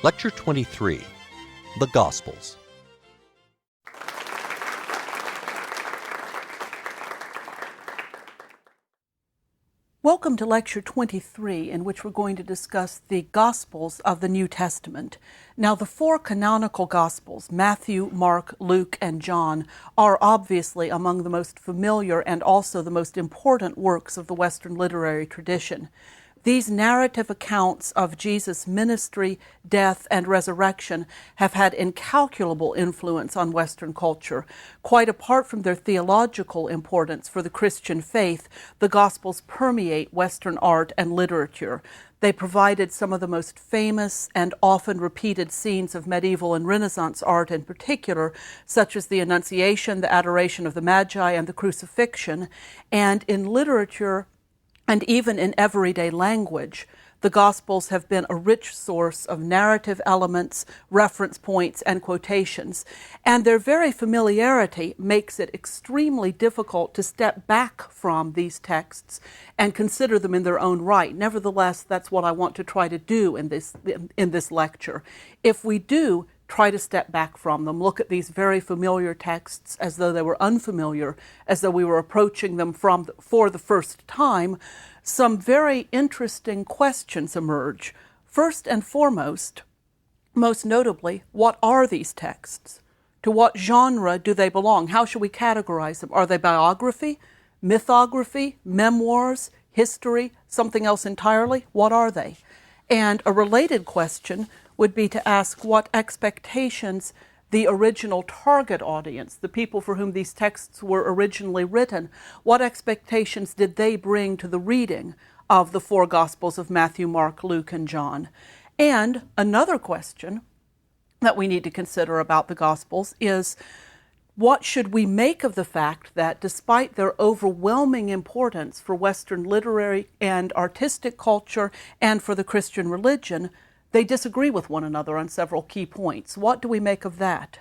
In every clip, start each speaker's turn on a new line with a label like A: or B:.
A: Lecture 23, The Gospels.
B: Welcome to Lecture 23, in which we're going to discuss the Gospels of the New Testament. Now, the four canonical Gospels, Matthew, Mark, Luke, and John, are obviously among the most familiar and also the most important works of the Western literary tradition. These narrative accounts of Jesus' ministry, death, and resurrection have had incalculable influence on Western culture. Quite apart from their theological importance for the Christian faith, the Gospels permeate Western art and literature. They provided some of the most famous and often repeated scenes of medieval and Renaissance art in particular, such as the Annunciation, the Adoration of the Magi, and the Crucifixion. And in literature, and even in everyday language, the Gospels have been a rich source of narrative elements, reference points, and quotations. And their very familiarity makes it extremely difficult to step back from these texts and consider them in their own right. Nevertheless, that's what I want to try to do in this lecture. If we do try to step back from them, look at these very familiar texts as though they were unfamiliar, as though we were approaching them for the first time, some very interesting questions emerge. First and foremost, most notably, what are these texts? To what genre do they belong? How should we categorize them? Are they biography, mythography, memoirs, history, something else entirely? What are they? And a related question would be to ask what expectations the original target audience, the people for whom these texts were originally written, what expectations did they bring to the reading of the four Gospels of Matthew, Mark, Luke, and John? And another question that we need to consider about the Gospels is, what should we make of the fact that despite their overwhelming importance for Western literary and artistic culture and for the Christian religion, they disagree with one another on several key points? What do we make of that?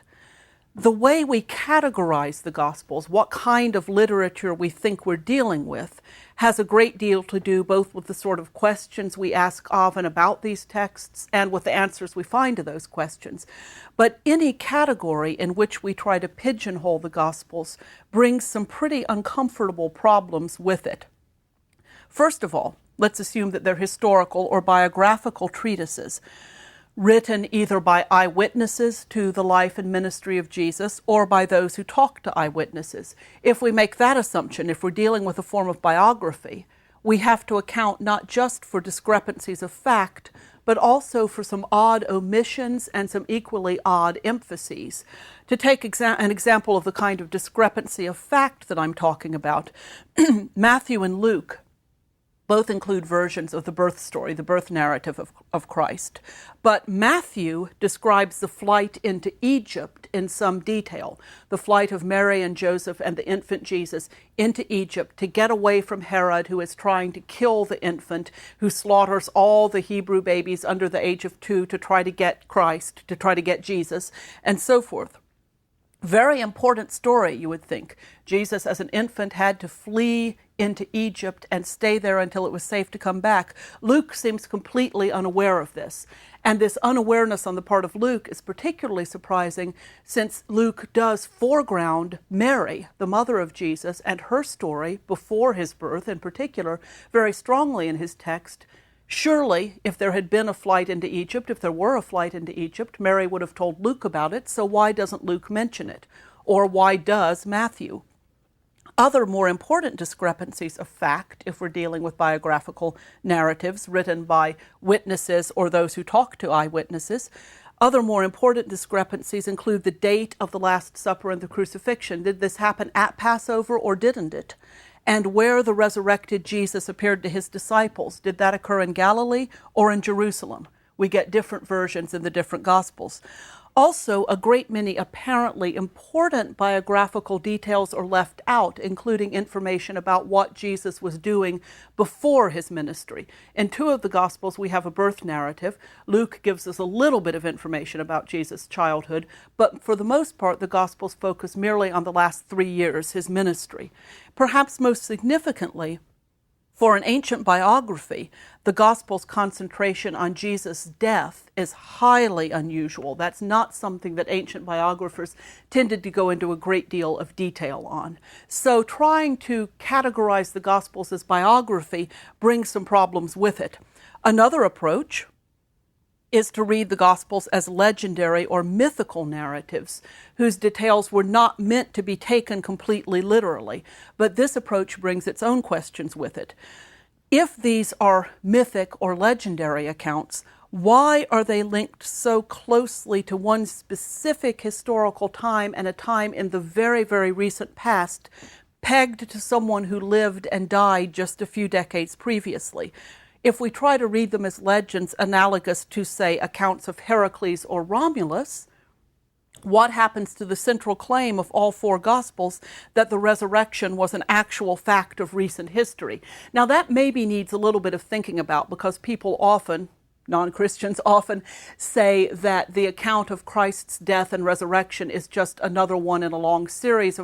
B: The way we categorize the Gospels, what kind of literature we think we're dealing with, has a great deal to do both with the sort of questions we ask of and about these texts and with the answers we find to those questions. But any category in which we try to pigeonhole the Gospels brings some pretty uncomfortable problems with it. First of all, let's assume that they're historical or biographical treatises, written either by eyewitnesses to the life and ministry of Jesus or by those who talk to eyewitnesses. If we make that assumption, if we're dealing with a form of biography, we have to account not just for discrepancies of fact, but also for some odd omissions and some equally odd emphases. To take an example of the kind of discrepancy of fact that I'm talking about, Matthew and Luke both include versions of the birth story, the birth narrative of Christ. But Matthew describes the flight into Egypt in some detail, the flight of Mary and Joseph and the infant Jesus into Egypt to get away from Herod, who is trying to kill the infant, who slaughters all the Hebrew babies under the age of 2 to try to get Christ, to try to get Jesus, and so forth. Very important story, you would think. Jesus, as an infant, had to flee into Egypt and stay there until it was safe to come back. Luke seems completely unaware of this. And this unawareness on the part of Luke is particularly surprising since Luke does foreground Mary, the mother of Jesus, and her story before his birth in particular, very strongly in his text. Surely, if there had been a flight into Egypt, if there were a flight into Egypt, Mary would have told Luke about it, so why doesn't Luke mention it? Or why does Matthew? Other more important discrepancies of fact, if we're dealing with biographical narratives written by witnesses or those who talk to eyewitnesses, other more important discrepancies include the date of the Last Supper and the crucifixion. Did this happen at Passover or didn't it? And where the resurrected Jesus appeared to his disciples. Did that occur in Galilee or in Jerusalem? We get different versions in the different Gospels. Also, a great many apparently important biographical details are left out, including information about what Jesus was doing before his ministry. In 2 of the Gospels, we have a birth narrative. Luke gives us a little bit of information about Jesus' childhood, but for the most part, the Gospels focus merely on the last 3 years, his ministry. Perhaps most significantly, For an ancient biography, the Gospel's concentration on Jesus' death is highly unusual. That's not something that ancient biographers tended to go into a great deal of detail on. So trying to categorize the Gospels as biography brings some problems with it. Another approach is to read the Gospels as legendary or mythical narratives whose details were not meant to be taken completely literally. But this approach brings its own questions with it. If these are mythic or legendary accounts, why are they linked so closely to one specific historical time and a time in the very, very recent past, pegged to someone who lived and died just a few decades previously? If we try to read them as legends analogous to, say, accounts of Heracles or Romulus, what happens to the central claim of all four Gospels that the resurrection was an actual fact of recent history? Now, that maybe needs a little bit of thinking about, because people often, non-Christians often, say that the account of Christ's death and resurrection is just another one in a long series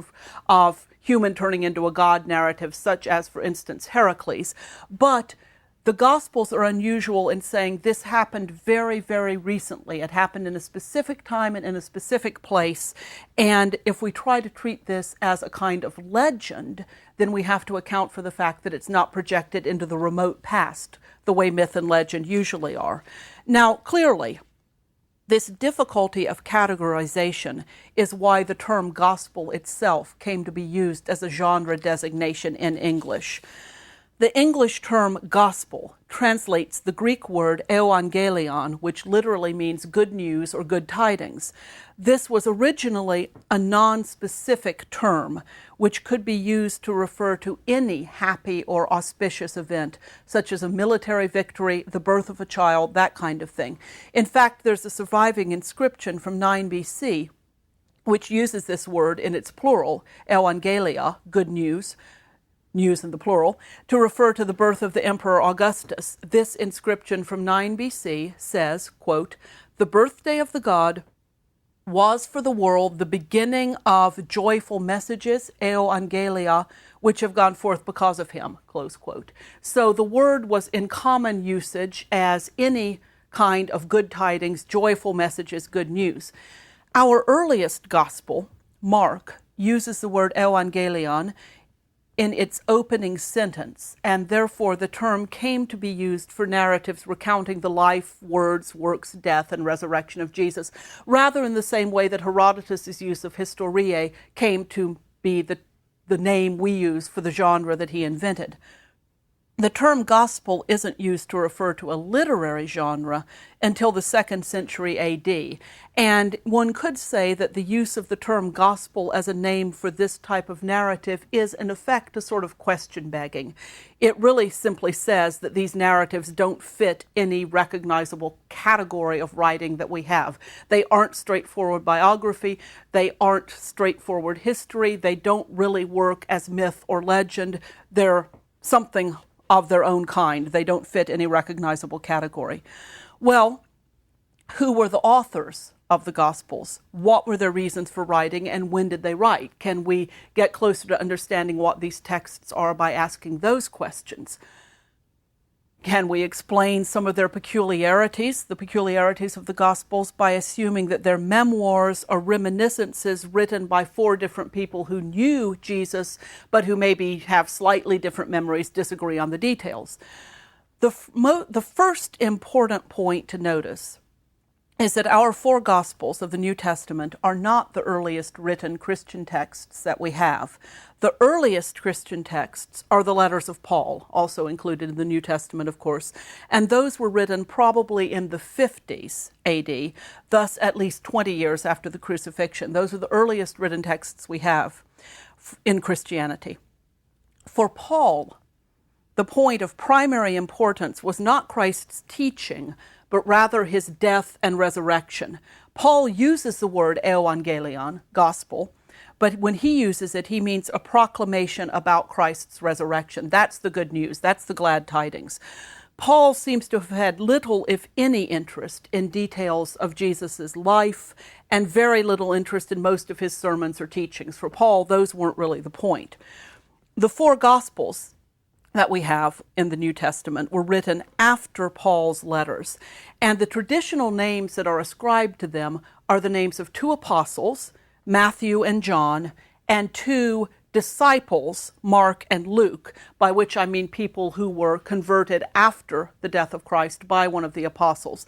B: of human turning into a god narratives, such as, for instance, Heracles. But the Gospels are unusual in saying this happened very, very recently. It happened in a specific time and in a specific place. And if we try to treat this as a kind of legend, then we have to account for the fact that it's not projected into the remote past, the way myth and legend usually are. Now, clearly, this difficulty of categorization is why the term gospel itself came to be used as a genre designation in English. The English term gospel translates the Greek word euangelion, which literally means good news or good tidings. This was originally a non-specific term, which could be used to refer to any happy or auspicious event, such as a military victory, the birth of a child, that kind of thing. In fact, there's a surviving inscription from 9 BC, which uses this word in its plural, euangelia, good news, news in the plural, to refer to the birth of the Emperor Augustus. This inscription from 9 BC says, quote, "The birthday of the god was for the world the beginning of joyful messages, euangelia, which have gone forth because of him," close quote. So the word was in common usage as any kind of good tidings, joyful messages, good news. Our earliest gospel, Mark, uses the word euangelion in its opening sentence, and therefore the term came to be used for narratives recounting the life, words, works, death, and resurrection of Jesus, rather in the same way that Herodotus' use of historiae came to be the name we use for the genre that he invented. The term gospel isn't used to refer to a literary genre until the 2nd century AD, and one could say that the use of the term gospel as a name for this type of narrative is, in effect, a sort of question begging. It really simply says that these narratives don't fit any recognizable category of writing that we have. They aren't straightforward biography, they aren't straightforward history, they don't really work as myth or legend, they're something of their own kind. They don't fit any recognizable category. Well, who were the authors of the Gospels? What were their reasons for writing, and when did they write? Can we get closer to understanding what these texts are by asking those questions? Can we explain some of their peculiarities, the peculiarities of the Gospels, by assuming that their memoirs are reminiscences written by 4 different people who knew Jesus, but who maybe have slightly different memories, disagree on the details? The first important point to notice is that our 4 Gospels of the New Testament are not the earliest written Christian texts that we have. The earliest Christian texts are the letters of Paul, also included in the New Testament, of course, and those were written probably in the 50s AD, thus at least 20 years after the crucifixion. Those are the earliest written texts we have in Christianity. For Paul, the point of primary importance was not Christ's teaching, but rather his death and resurrection. Paul uses the word euangelion, gospel, but when he uses it, he means a proclamation about Christ's resurrection. That's the good news. That's the glad tidings. Paul seems to have had little, if any, interest in details of Jesus' life, and very little interest in most of his sermons or teachings. For Paul, those weren't really the point. The 4 Gospels that we have in the New Testament were written after Paul's letters. And the traditional names that are ascribed to them are the names of two apostles, Matthew and John, and two disciples, Mark and Luke, by which I mean people who were converted after the death of Christ by one of the apostles.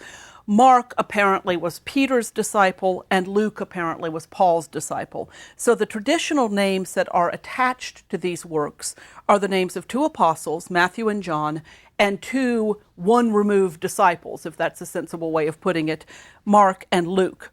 B: Mark apparently was Peter's disciple, and Luke apparently was Paul's disciple. So the traditional names that are attached to these works are the names of two apostles, Matthew and John, and two one-removed disciples, if that's a sensible way of putting it, Mark and Luke.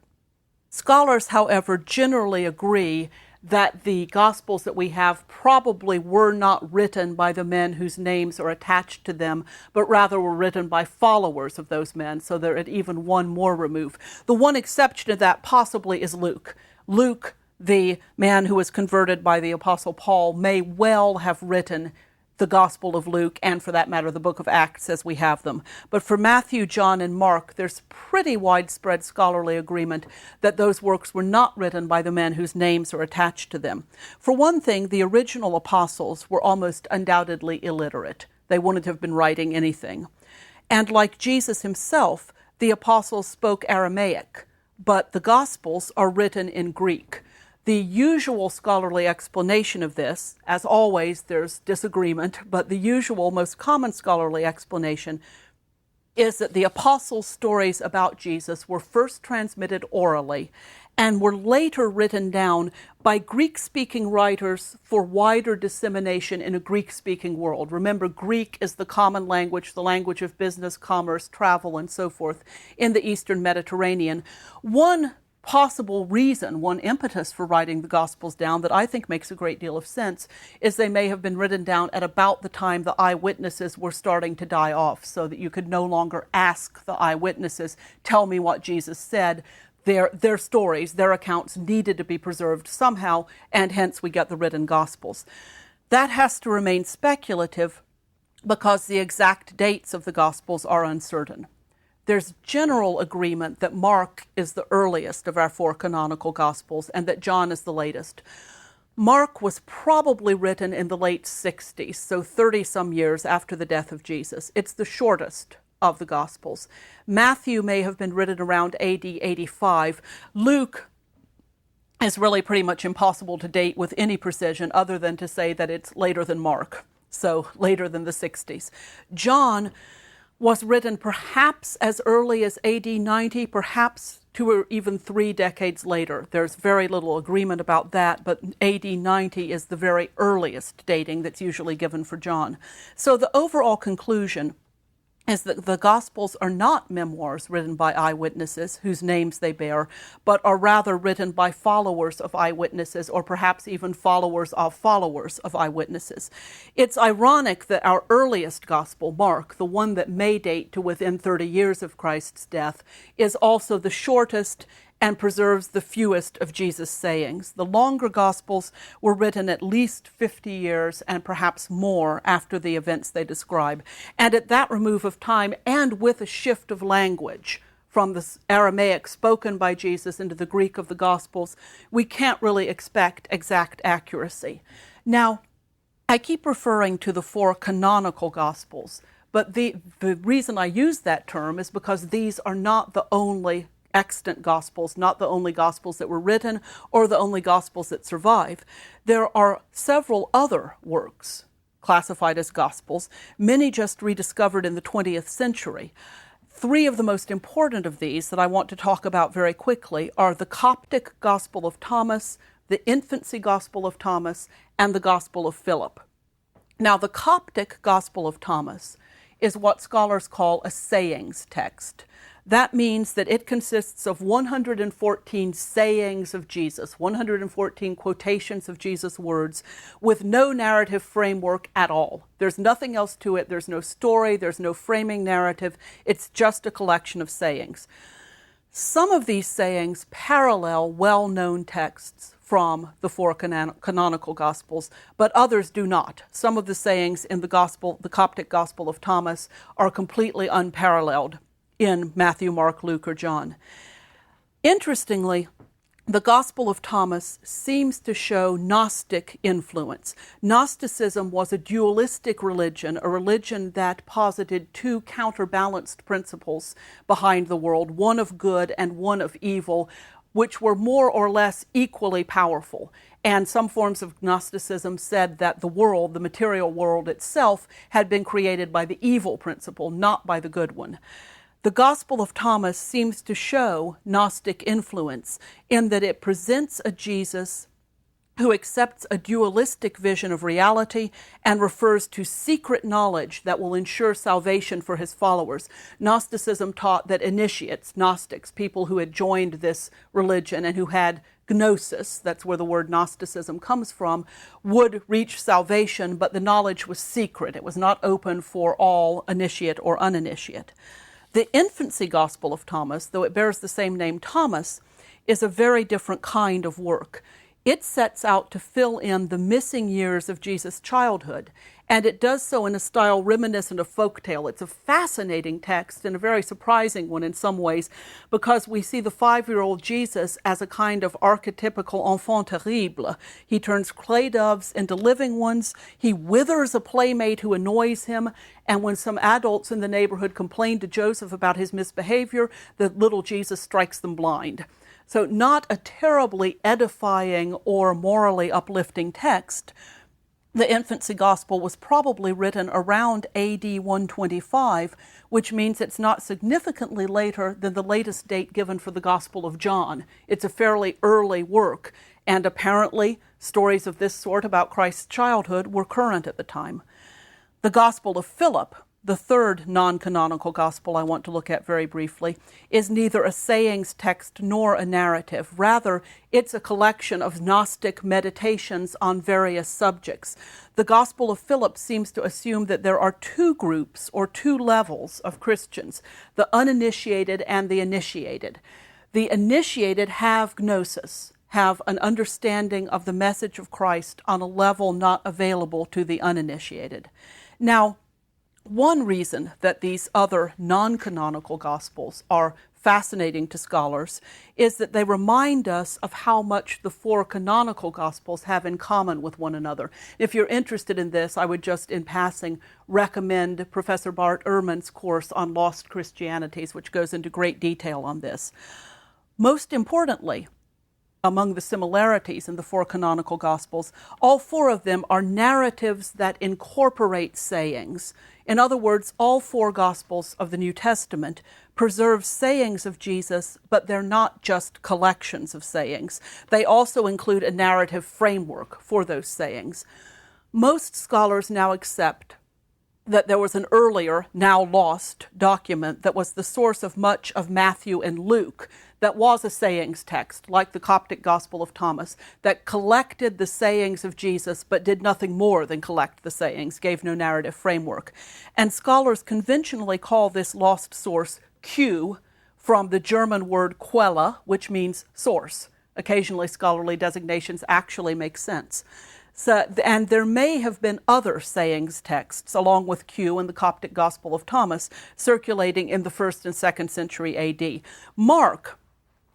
B: Scholars, however, generally agree that the Gospels that we have probably were not written by the men whose names are attached to them, but rather were written by followers of those men, so they're at even one more remove. The one exception to that possibly is Luke. Luke, the man who was converted by the Apostle Paul, may well have written the Gospel of Luke, and for that matter, the book of Acts as we have them. But for Matthew, John, and Mark, there's pretty widespread scholarly agreement that those works were not written by the men whose names are attached to them. For one thing, the original apostles were almost undoubtedly illiterate. They wouldn't have been writing anything. And like Jesus himself, the apostles spoke Aramaic, but the Gospels are written in Greek. The usual scholarly explanation of this, as always, there's disagreement, but the usual, most common scholarly explanation is that the apostles' stories about Jesus were first transmitted orally and were later written down by Greek-speaking writers for wider dissemination in a Greek-speaking world. Remember, Greek is the common language, the language of business, commerce, travel, and so forth in the Eastern Mediterranean. One possible reason, one impetus for writing the Gospels down that I think makes a great deal of sense is they may have been written down at about the time the eyewitnesses were starting to die off, so that you could no longer ask the eyewitnesses, tell me what Jesus said. Their stories, their accounts needed to be preserved somehow, and hence we get the written Gospels. That has to remain speculative because the exact dates of the Gospels are uncertain. There's general agreement that Mark is the earliest of our four canonical Gospels and that John is the latest. Mark was probably written in the late 60s, so 30-some years after the death of Jesus. It's the shortest of the Gospels. Matthew may have been written around AD 85. Luke is really pretty much impossible to date with any precision other than to say that it's later than Mark, so later than the 60s. John was written perhaps as early as AD 90, perhaps 2 or even 3 decades later. There's very little agreement about that, but AD 90 is the very earliest dating that's usually given for John. So the overall conclusion is that the Gospels are not memoirs written by eyewitnesses whose names they bear, but are rather written by followers of eyewitnesses, or perhaps even followers of eyewitnesses. It's ironic that our earliest Gospel, Mark, the one that may date to within 30 years of Christ's death, is also the shortest and preserves the fewest of Jesus' sayings. The longer Gospels were written at least 50 years and perhaps more after the events they describe. And at that remove of time, and with a shift of language from the Aramaic spoken by Jesus into the Greek of the Gospels, we can't really expect exact accuracy. Now, I keep referring to the four canonical Gospels, but the reason I use that term is because these are not the only extant Gospels, not the only Gospels that were written or the only Gospels that survive. There are several other works classified as Gospels, many just rediscovered in the 20th century. 3 of the most important of these that I want to talk about very quickly are the Coptic Gospel of Thomas, the Infancy Gospel of Thomas, and the Gospel of Philip. Now, the Coptic Gospel of Thomas is what scholars call a sayings text. That means that it consists of 114 sayings of Jesus, 114 quotations of Jesus' words, with no narrative framework at all. There's nothing else to it. There's no story. There's no framing narrative. It's just a collection of sayings. Some of these sayings parallel well-known texts from the 4 canonical Gospels, but others do not. Some of the sayings in the Coptic Gospel of Thomas are completely unparalleled in Matthew, Mark, Luke, or John. Interestingly, the Gospel of Thomas seems to show Gnostic influence. Gnosticism was a dualistic religion, a religion that posited two counterbalanced principles behind the world, one of good and one of evil, which were more or less equally powerful. And some forms of Gnosticism said that the world, the material world itself, had been created by the evil principle, not by the good one. The Gospel of Thomas seems to show Gnostic influence in that it presents a Jesus who accepts a dualistic vision of reality and refers to secret knowledge that will ensure salvation for his followers. Gnosticism taught that initiates, Gnostics, people who had joined this religion and who had gnosis, that's where the word Gnosticism comes from, would reach salvation, but the knowledge was secret. It was not open for all, initiate or uninitiate. The infancy Gospel of Thomas, though it bears the same name, Thomas, is a very different kind of work. It sets out to fill in the missing years of Jesus' childhood, and it does so in a style reminiscent of folktale. It's a fascinating text and a very surprising one in some ways, because we see the 5-year-old Jesus as a kind of archetypical enfant terrible. He turns clay doves into living ones, he withers a playmate who annoys him, and when some adults in the neighborhood complain to Joseph about his misbehavior, the little Jesus strikes them blind. So not a terribly edifying or morally uplifting text. The infancy gospel was probably written around AD 125, which means it's not significantly later than the latest date given for the Gospel of John. It's a fairly early work, and apparently stories of this sort about Christ's childhood were current at the time. The Gospel of Philip, the third non-canonical gospel I want to look at very briefly, is neither a sayings text nor a narrative. Rather, it's a collection of Gnostic meditations on various subjects. The Gospel of Philip seems to assume that there are two groups or two levels of Christians, the uninitiated and the initiated. The initiated have gnosis, have an understanding of the message of Christ on a level not available to the uninitiated. Now, one reason that these other non-canonical Gospels are fascinating to scholars is that they remind us of how much the 4 canonical Gospels have in common with one another. If you're interested in this, I would just in passing recommend Professor Bart Ehrman's course on Lost Christianities, which goes into great detail on this. Most importantly, among the similarities in the 4 canonical Gospels, all 4 of them are narratives that incorporate sayings. In other words, all 4 Gospels of the New Testament preserve sayings of Jesus, but they're not just collections of sayings. They also include a narrative framework for those sayings. Most scholars now accept that there was an earlier, now lost, document that was the source of much of Matthew and Luke that was a sayings text, like the Coptic Gospel of Thomas, that collected the sayings of Jesus but did nothing more than collect the sayings, gave no narrative framework. And scholars conventionally call this lost source Q, from the German word Quelle, which means source. Occasionally scholarly designations actually make sense. And there may have been other sayings texts, along with Q and the Coptic Gospel of Thomas, circulating in the 1st and 2nd century AD. Mark,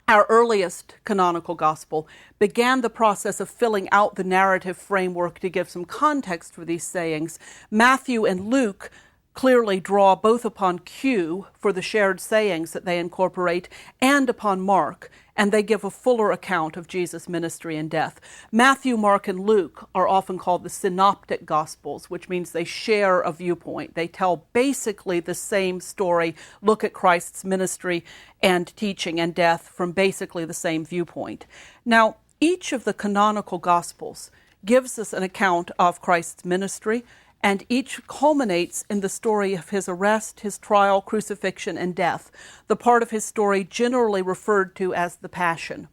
B: our earliest canonical gospel, began the process of filling out the narrative framework to give some context for these sayings. Matthew and Luke clearly draw both upon Q for the shared sayings that they incorporate and upon Mark, and they give a fuller account of Jesus' ministry and death. Matthew, Mark, and Luke are often called the synoptic gospels, which means they share a viewpoint. They tell basically the same story, look at Christ's ministry and teaching and death from basically the same viewpoint. Now, each of the canonical gospels gives us an account of Christ's ministry, and each culminates in the story of his arrest, his trial, crucifixion, and death, the part of his story generally referred to as the Passion.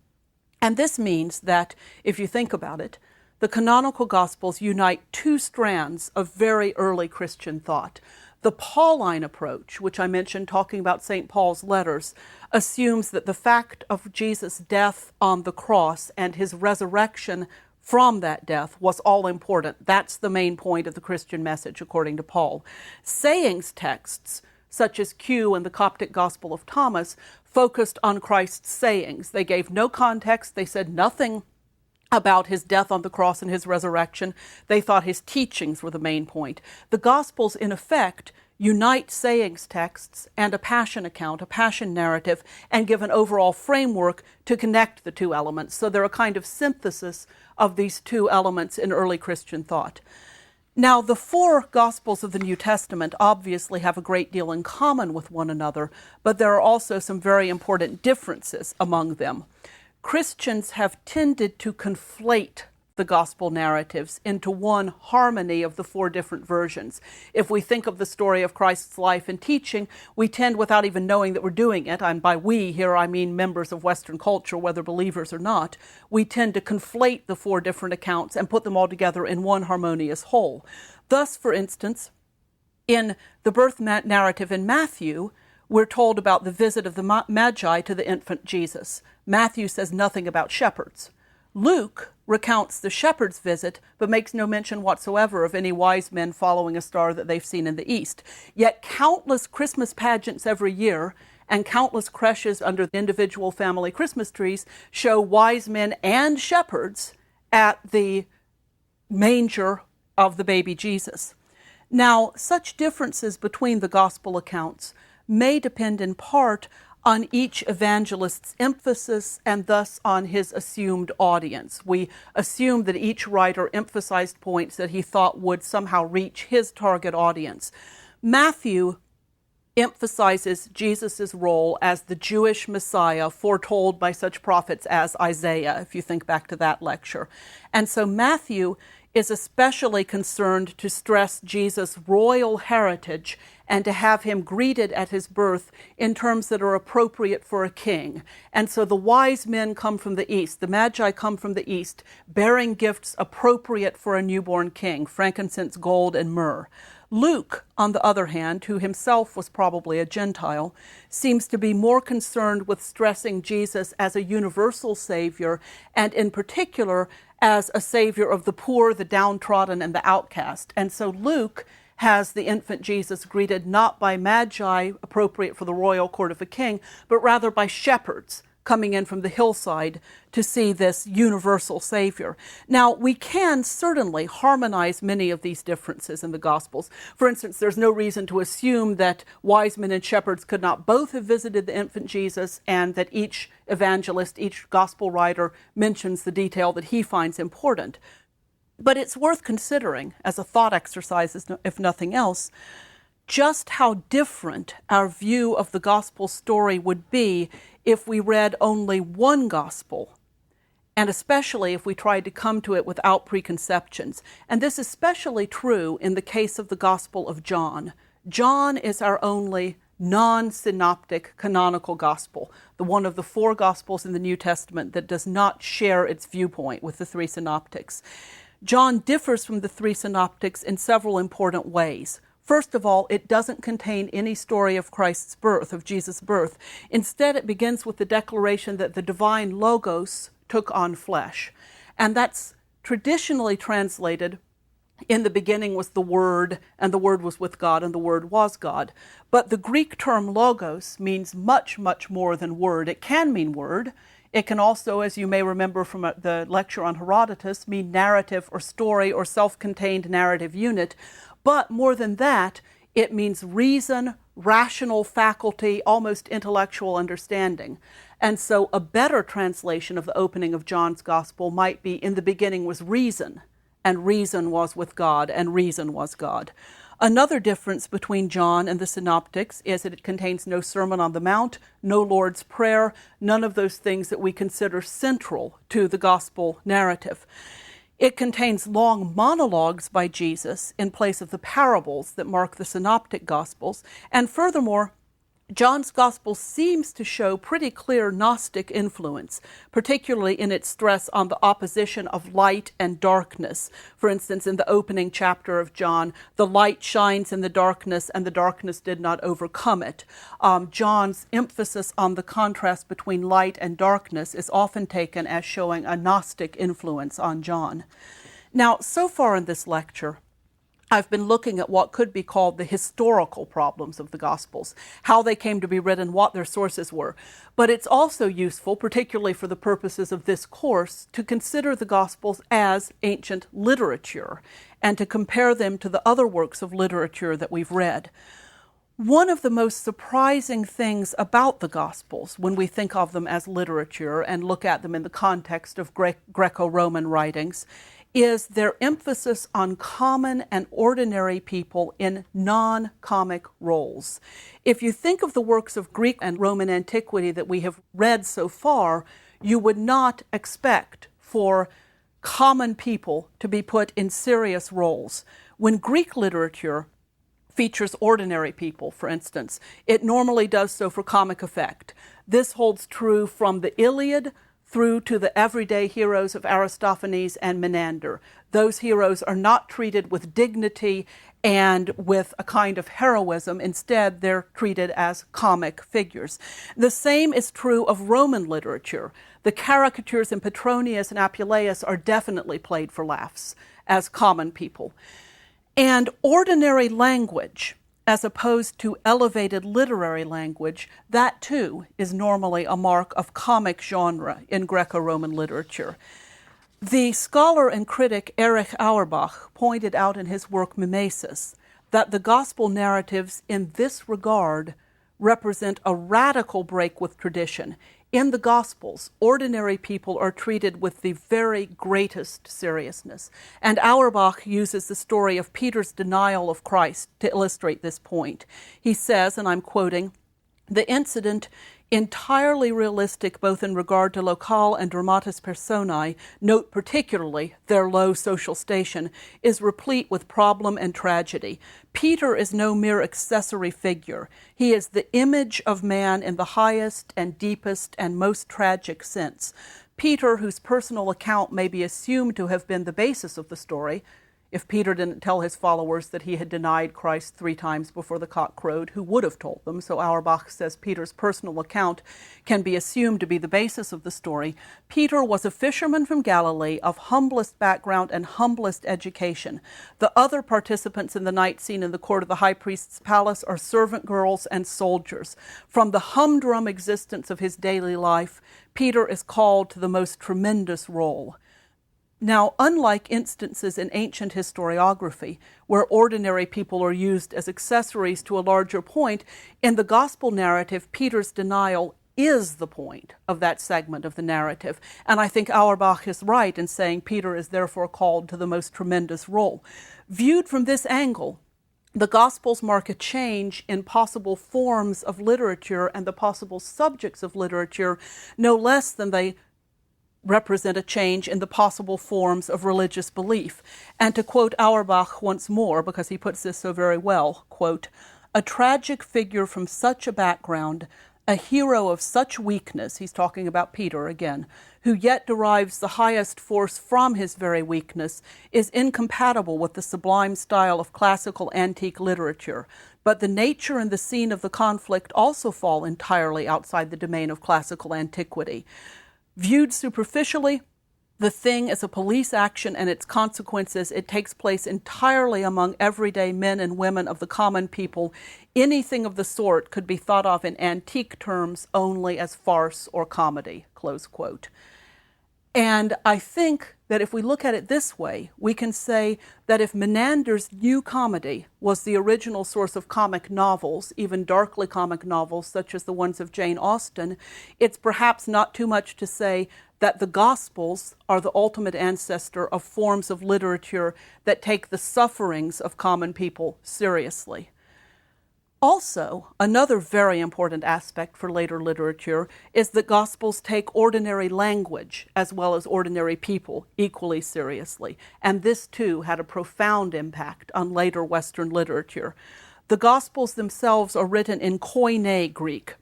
B: And this means that, if you think about it, the canonical Gospels unite 2 strands of very early Christian thought. The Pauline approach, which I mentioned talking about St. Paul's letters, assumes that the fact of Jesus' death on the cross and his resurrection from that death was all important. That's the main point of the Christian message, according to Paul. Sayings texts such as Q and the Coptic Gospel of Thomas, focused on Christ's sayings. They gave no context. They said nothing about his death on the cross and his resurrection. They thought his teachings were the main point. The Gospels, in effect, unite sayings texts and a passion account, a passion narrative, and give an overall framework to connect the two elements. So they're a kind of synthesis of these two elements in early Christian thought. Now, the four Gospels of the New Testament obviously have a great deal in common with one another, but there are also some very important differences among them. Christians have tended to conflate the gospel narratives into one harmony of the four different versions. If we think of the story of Christ's life and teaching, we tend, without even knowing that we're doing it, and by we here I mean members of Western culture, whether believers or not, we tend to conflate the four different accounts and put them all together in one harmonious whole. Thus, for instance, in the birth narrative in Matthew, we're told about the visit of the Magi to the infant Jesus. Matthew says nothing about shepherds. Luke recounts the shepherds' visit, but makes no mention whatsoever of any wise men following a star that they've seen in the east. Yet countless Christmas pageants every year and countless creches under individual family Christmas trees show wise men and shepherds at the manger of the baby Jesus. Now, such differences between the gospel accounts may depend in part on each evangelist's emphasis and thus on his assumed audience. We assume that each writer emphasized points that he thought would somehow reach his target audience. Matthew emphasizes Jesus' role as the Jewish Messiah foretold by such prophets as Isaiah, if you think back to that lecture. And so Matthew is especially concerned to stress Jesus' royal heritage and to have him greeted at his birth in terms that are appropriate for a king. And so the wise men come from the east, the Magi come from the east, bearing gifts appropriate for a newborn king, frankincense, gold, and myrrh. Luke, on the other hand, who himself was probably a Gentile, seems to be more concerned with stressing Jesus as a universal Savior, and in particular as a Savior of the poor, the downtrodden, and the outcast. And so Luke has the infant Jesus greeted not by Magi, appropriate for the royal court of a king, but rather by shepherds coming in from the hillside to see this universal Savior. Now, we can certainly harmonize many of these differences in the Gospels. For instance, there's no reason to assume that wise men and shepherds could not both have visited the infant Jesus, and that each evangelist, each Gospel writer mentions the detail that he finds important. But it's worth considering, as a thought exercise, if nothing else, just how different our view of the gospel story would be if we read only one gospel, and especially if we tried to come to it without preconceptions. And this is especially true in the case of the Gospel of John. John is our only non-synoptic canonical gospel, the one of the four gospels in the New Testament that does not share its viewpoint with the three synoptics. John differs from the three synoptics in several important ways. First of all, it doesn't contain any story of Christ's birth, of Jesus' birth. Instead, it begins with the declaration that the divine Logos took on flesh. And that's traditionally translated, in the beginning was the Word, and the Word was with God, and the Word was God. But the Greek term Logos means much, much more than word. It can mean word. It can also, as you may remember from the lecture on Herodotus, mean narrative or story or self-contained narrative unit. But more than that, it means reason, rational faculty, almost intellectual understanding. And so a better translation of the opening of John's Gospel might be, in the beginning was reason, and reason was with God, and reason was God. Another difference between John and the Synoptics is that it contains no Sermon on the Mount, no Lord's Prayer, none of those things that we consider central to the Gospel narrative. It contains long monologues by Jesus in place of the parables that mark the Synoptic Gospels. And furthermore, John's Gospel seems to show pretty clear Gnostic influence, particularly in its stress on the opposition of light and darkness. For instance, in the opening chapter of John, the light shines in the darkness, and the darkness did not overcome it. John's emphasis on the contrast between light and darkness is often taken as showing a Gnostic influence on John. Now, so far in this lecture, I've been looking at what could be called the historical problems of the Gospels, how they came to be written, what their sources were. But it's also useful, particularly for the purposes of this course, to consider the Gospels as ancient literature and to compare them to the other works of literature that we've read. One of the most surprising things about the Gospels, when we think of them as literature and look at them in the context of Greco-Roman writings, is their emphasis on common and ordinary people in non-comic roles. If you think of the works of Greek and Roman antiquity that we have read so far, you would not expect for common people to be put in serious roles. When Greek literature features ordinary people, for instance, it normally does so for comic effect. This holds true from the Iliad through to the everyday heroes of Aristophanes and Menander. Those heroes are not treated with dignity and with a kind of heroism. Instead, they're treated as comic figures. The same is true of Roman literature. The caricatures in Petronius and Apuleius are definitely played for laughs as common people. And ordinary language, as opposed to elevated literary language, that too is normally a mark of comic genre in Greco-Roman literature. The scholar and critic Erich Auerbach pointed out in his work Mimesis that the gospel narratives in this regard represent a radical break with tradition. In the Gospels, ordinary people are treated with the very greatest seriousness. And Auerbach uses the story of Peter's denial of Christ to illustrate this point. He says, and I'm quoting, "The incident, entirely realistic both in regard to locale and dramatis personae, note particularly their low social station, is replete with problem and tragedy. Peter is no mere accessory figure. He is the image of man in the highest and deepest and most tragic sense. Peter, whose personal account may be assumed to have been the basis of the story, if Peter didn't tell his followers that he had denied Christ 3 times before the cock crowed, who would have told them? So Auerbach says Peter's personal account can be assumed to be the basis of the story. Peter was a fisherman from Galilee of humblest background and humblest education. The other participants in the night scene in the court of the high priest's palace are servant girls and soldiers. From the humdrum existence of his daily life, Peter is called to the most tremendous role." Now, unlike instances in ancient historiography, where ordinary people are used as accessories to a larger point, in the gospel narrative, Peter's denial is the point of that segment of the narrative. And I think Auerbach is right in saying Peter is therefore called to the most tremendous role. Viewed from this angle, the Gospels mark a change in possible forms of literature and the possible subjects of literature, no less than they represent a change in the possible forms of religious belief. And to quote Auerbach once more, because he puts this so very well, quote, "A tragic figure from such a background, a hero of such weakness," he's talking about Peter again, "who yet derives the highest force from his very weakness, is incompatible with the sublime style of classical antique literature. But the nature and the scene of the conflict also fall entirely outside the domain of classical antiquity. Viewed superficially, the thing is a police action and its consequences. It takes place entirely among everyday men and women of the common people. Anything of the sort could be thought of in antique terms only as farce or comedy," close quote. And I think that if we look at it this way, we can say that if Menander's New Comedy was the original source of comic novels, even darkly comic novels such as the ones of Jane Austen, it's perhaps not too much to say that the Gospels are the ultimate ancestor of forms of literature that take the sufferings of common people seriously. Also, another very important aspect for later literature is that Gospels take ordinary language as well as ordinary people equally seriously, and this too had a profound impact on later Western literature. The Gospels themselves are written in Koine Greek,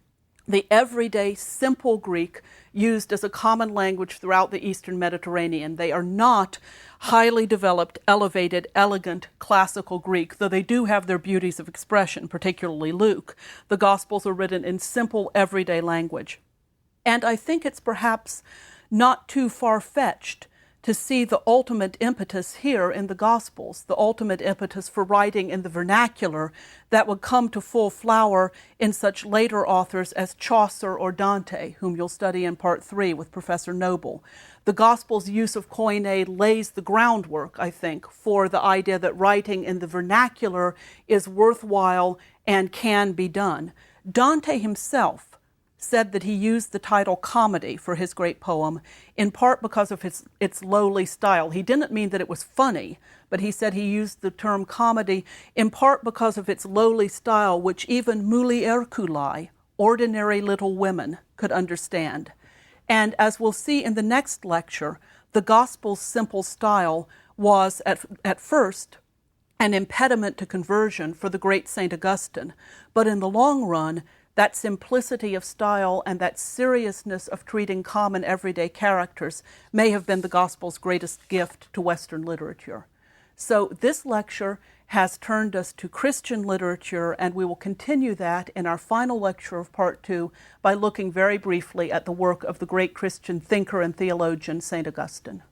B: the everyday, simple Greek used as a common language throughout the Eastern Mediterranean. They are not highly developed, elevated, elegant, classical Greek, though they do have their beauties of expression, particularly Luke. The Gospels are written in simple, everyday language. And I think it's perhaps not too far-fetched to see the ultimate impetus here in the Gospels, the ultimate impetus for writing in the vernacular that would come to full flower in such later authors as Chaucer or Dante, whom you'll study in Part 3 with Professor Noble. The Gospel's use of Koine lays the groundwork, I think, for the idea that writing in the vernacular is worthwhile and can be done. Dante himself said that he used the title comedy for his great poem in part because of its lowly style. He didn't mean that it was funny, but he said he used the term comedy in part because of its lowly style, which even mulierculae, ordinary little women, could understand. And as we'll see in the next lecture, the Gospel's simple style was at first an impediment to conversion for the great St. Augustine, but in the long run, that simplicity of style and that seriousness of treating common everyday characters may have been the Gospel's greatest gift to Western literature. So this lecture has turned us to Christian literature, and we will continue that in our final lecture of Part 2 by looking very briefly at the work of the great Christian thinker and theologian, St. Augustine.